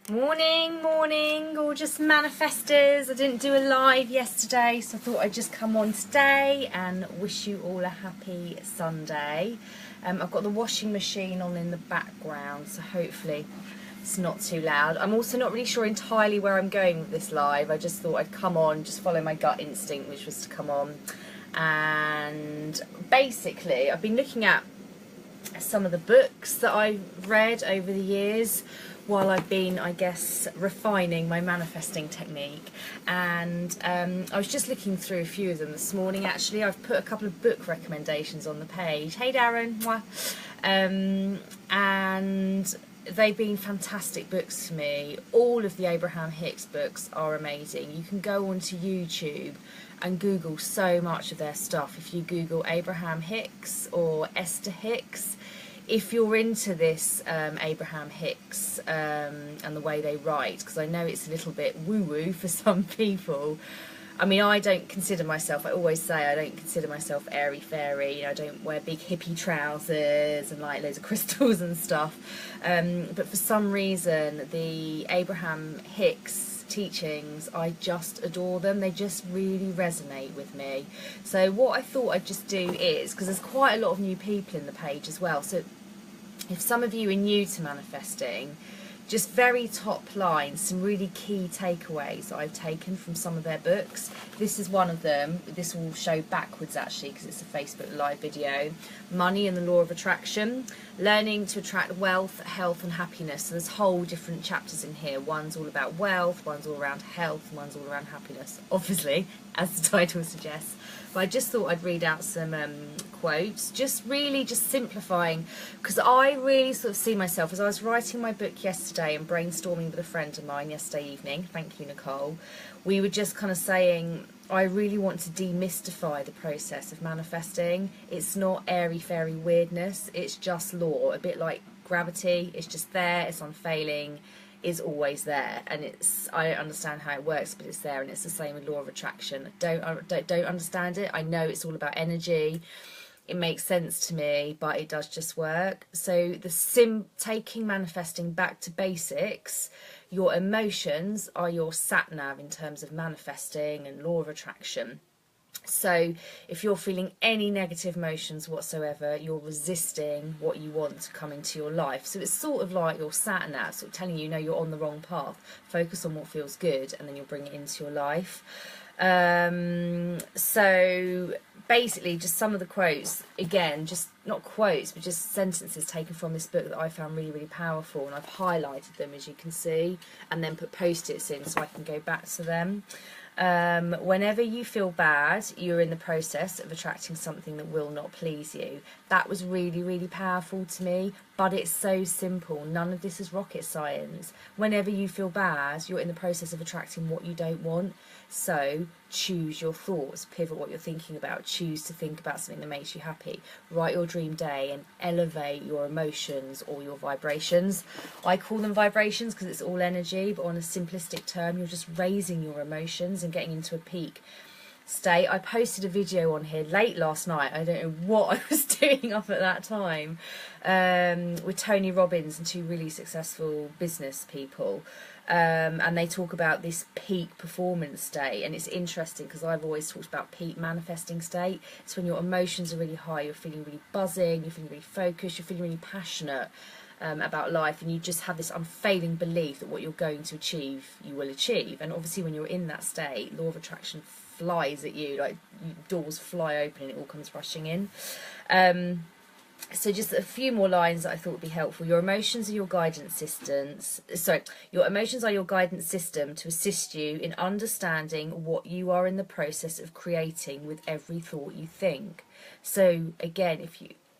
Morning, gorgeous manifestors. I didn't do a live yesterday, so I thought I'd just come on today and wish you all a happy Sunday. I've got the washing machine on in the background, so hopefully it's not too loud. I'm also not really sure entirely where I'm going with this live. I just thought I'd come on, just follow my gut instinct, which was to come on. And basically, I've been looking at some of the books that I've read over the years while I've been, I guess, refining my manifesting technique. And I was just looking through a few of them this morning, actually. I've put a couple of book recommendations on the page. Hey, Darren. Mwah. And they've been fantastic books to me. All of the Abraham Hicks books are amazing. You can go onto YouTube and Google so much of their stuff. If you Google Abraham Hicks or Esther Hicks, if you're into this Abraham Hicks and the way they write, because I know it's a little bit woo-woo for some people. I mean, I don't consider myself, I always say I don't consider myself airy-fairy. You know, I don't wear big hippie trousers and like loads of crystals and stuff. But for some reason, the Abraham Hicks teachings, I just adore them. They just really resonate with me. So what I thought I'd just do is, because there's quite a lot of new people in the page as well, so if some of you are new to manifesting, just very top line, some really key takeaways that I've taken from some of their books. This is one of them. This will show backwards actually because it's a Facebook live video. Money and the Law of Attraction. Learning to attract wealth, health and happiness. So there's whole different chapters in here. One's all about wealth, one's all around health, one's all around happiness, obviously, as the title suggests. But I just thought I'd read out some quotes, just simplifying, because I really sort of see myself, as I was writing my book yesterday and brainstorming with a friend of mine yesterday evening, thank you Nicole, we were just kind of saying, I really want to demystify the process of manifesting. It's not airy-fairy weirdness, it's just law, a bit like gravity. It's just there, it's unfailing, is always there, and I don't understand how it works, but it's there, and it's the same with law of attraction. Don't understand it. I know it's all about energy. It makes sense to me, but it does just work. So taking manifesting back to basics, your emotions are your sat nav in terms of manifesting and law of attraction. So if you're feeling any negative emotions whatsoever, you're resisting what you want to come into your life. So it's sort of like your sat nav, sort of telling you, no, you're on the wrong path. Focus on what feels good, and then you'll bring it into your life. So basically, just some of the quotes, again, just not quotes, but just sentences taken from this book that I found really, really powerful, and I've highlighted them, as you can see, and then put post-its in so I can go back to them. Whenever you feel bad, you're in the process of attracting something that will not please you. That was really, really powerful to me, but it's so simple. None of this is rocket science. Whenever you feel bad, you're in the process of attracting what you don't want. So choose your thoughts, pivot what you're thinking about, choose to think about something that makes you happy. Write your dream day and elevate your emotions or your vibrations. I call them vibrations because it's all energy, but on a simplistic term, you're just raising your emotions and getting into a peak state. I posted a video on here late last night. I don't know what I was doing up at that time, with Tony Robbins and two really successful business people. And they talk about this peak performance state, and it's interesting because I've always talked about peak manifesting state. It's when your emotions are really high, you're feeling really buzzing, you're feeling really focused, you're feeling really passionate about life, and you just have this unfailing belief that what you're going to achieve, you will achieve. And obviously when you're in that state, law of attraction flies at you, like doors fly open and it all comes rushing in. So just a few more lines that I thought would be helpful. Your emotions are your guidance systems. Your emotions are your guidance system to assist you in understanding what you are in the process of creating with every thought you think. So again,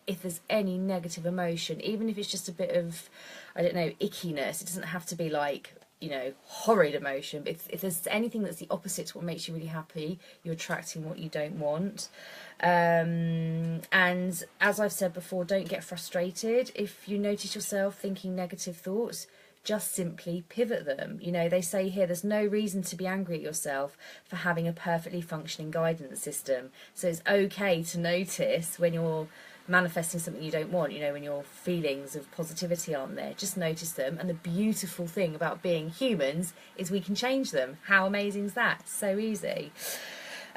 if there's any negative emotion, even if it's just a bit of, I don't know, ickiness, it doesn't have to be like, you know, horrid emotion, but if there's anything that's the opposite to what makes you really happy, you're attracting what you don't want. And as I've said before, don't get frustrated if you notice yourself thinking negative thoughts. Just simply pivot them. You know, they say here there's no reason to be angry at yourself for having a perfectly functioning guidance system. So it's okay to notice when you're manifesting something you don't want, you know, when your feelings of positivity aren't there. Just notice them. And the beautiful thing about being humans is we can change them. How amazing is that? So easy.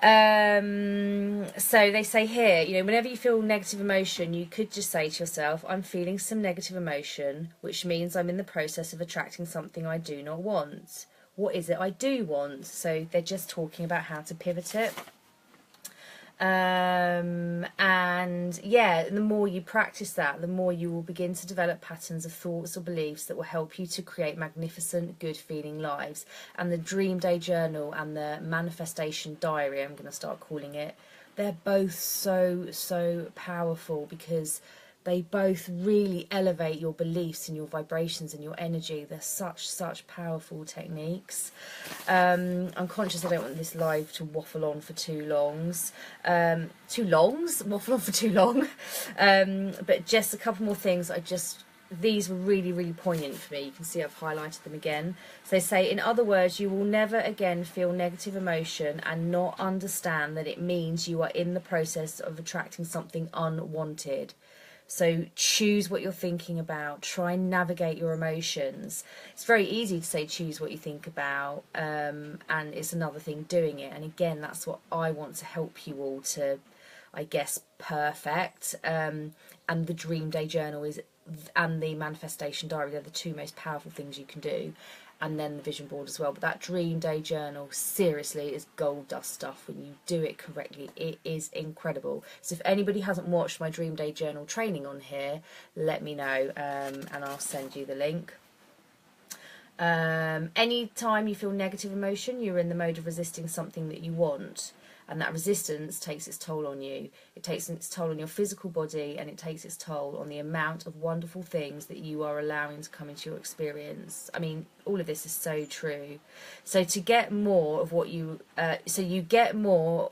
So they say here, you know, whenever you feel negative emotion, you could just say to yourself, I'm feeling some negative emotion, which means I'm in the process of attracting something I do not want. What is it I do want? So they're just talking about how to pivot it. And yeah, the more you practice that, the more you will begin to develop patterns of thoughts or beliefs that will help you to create magnificent, good feeling lives. And the Dream Day Journal and the Manifestation Diary, I'm going to start calling it, they're both so powerful, because they both really elevate your beliefs and your vibrations and your energy. They're such powerful techniques. I'm conscious I don't want this live to waffle on for too longs. Waffle on for too long. But just a couple more things. These were really poignant for me. You can see I've highlighted them again. So they say, in other words, you will never again feel negative emotion and not understand that it means you are in the process of attracting something unwanted. So choose what you're thinking about. Try and navigate your emotions. It's very easy to say choose what you think about, and it's another thing doing it. And again, that's what I want to help you all to, I guess, perfect. And the Dream Day Journal and the Manifestation Diary, they're the two most powerful things you can do. And then the vision board as well. But that Dream Day Journal, seriously, is gold dust stuff. When you do it correctly, it is incredible. So if anybody hasn't watched my Dream Day Journal training on here, let me know, and I'll send you the link. Anytime you feel negative emotion, you're in the mode of resisting something that you want. And that resistance takes its toll on you. It takes its toll on your physical body, and it takes its toll on the amount of wonderful things that you are allowing to come into your experience. I mean, all of this is so true. So to get more of what you get more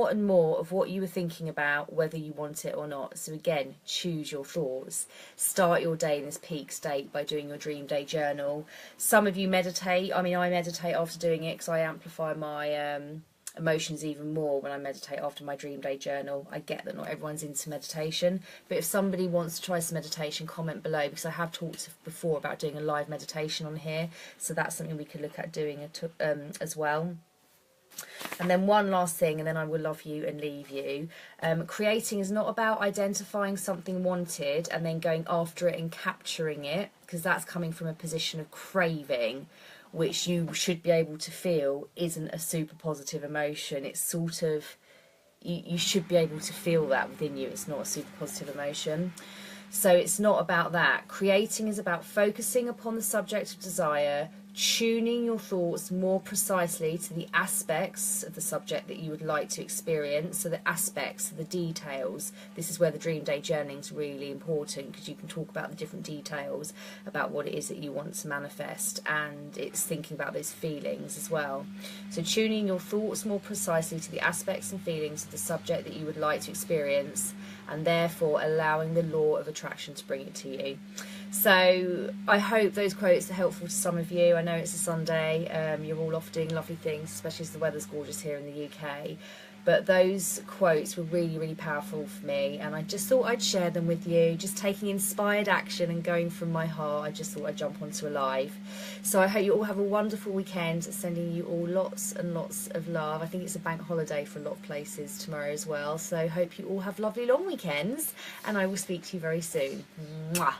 and more of what you were thinking about, whether you want it or not. So again, choose your thoughts. Start your day in this peak state by doing your Dream Day Journal. Some of you meditate. I mean, I meditate after doing it because I amplify my emotions even more when I meditate after my Dream Day Journal. I get that not everyone's into meditation, but if somebody wants to try some meditation, comment below, because I have talked before about doing a live meditation on here, so that's something we could look at doing as well. And then one last thing, and then I will love you and leave you. Creating is not about identifying something wanted and then going after it and capturing it, because that's coming from a position of craving, which you should be able to feel isn't a super positive emotion. It's sort of, you should be able to feel that within you. It's not a super positive emotion. So it's not about that. Creating is about focusing upon the subject of desire, tuning your thoughts more precisely to the aspects of the subject that you would like to experience. So the aspects, the details. This is where the Dream Day journaling is really important, because you can talk about the different details about what it is that you want to manifest, and it's thinking about those feelings as well. So tuning your thoughts more precisely to the aspects and feelings of the subject that you would like to experience, and therefore allowing the law of attraction to bring it to you. So I hope those quotes are helpful to some of you. I know it's a Sunday, you're all off doing lovely things, especially as the weather's gorgeous here in the UK. But those quotes were really powerful for me, and I just thought I'd share them with you, just taking inspired action and going from my heart. I just thought I'd jump onto a live. So I hope you all have a wonderful weekend, sending you all lots and lots of love. I think it's a bank holiday for a lot of places tomorrow as well, so hope you all have lovely long weekends, and I will speak to you very soon. Mwah.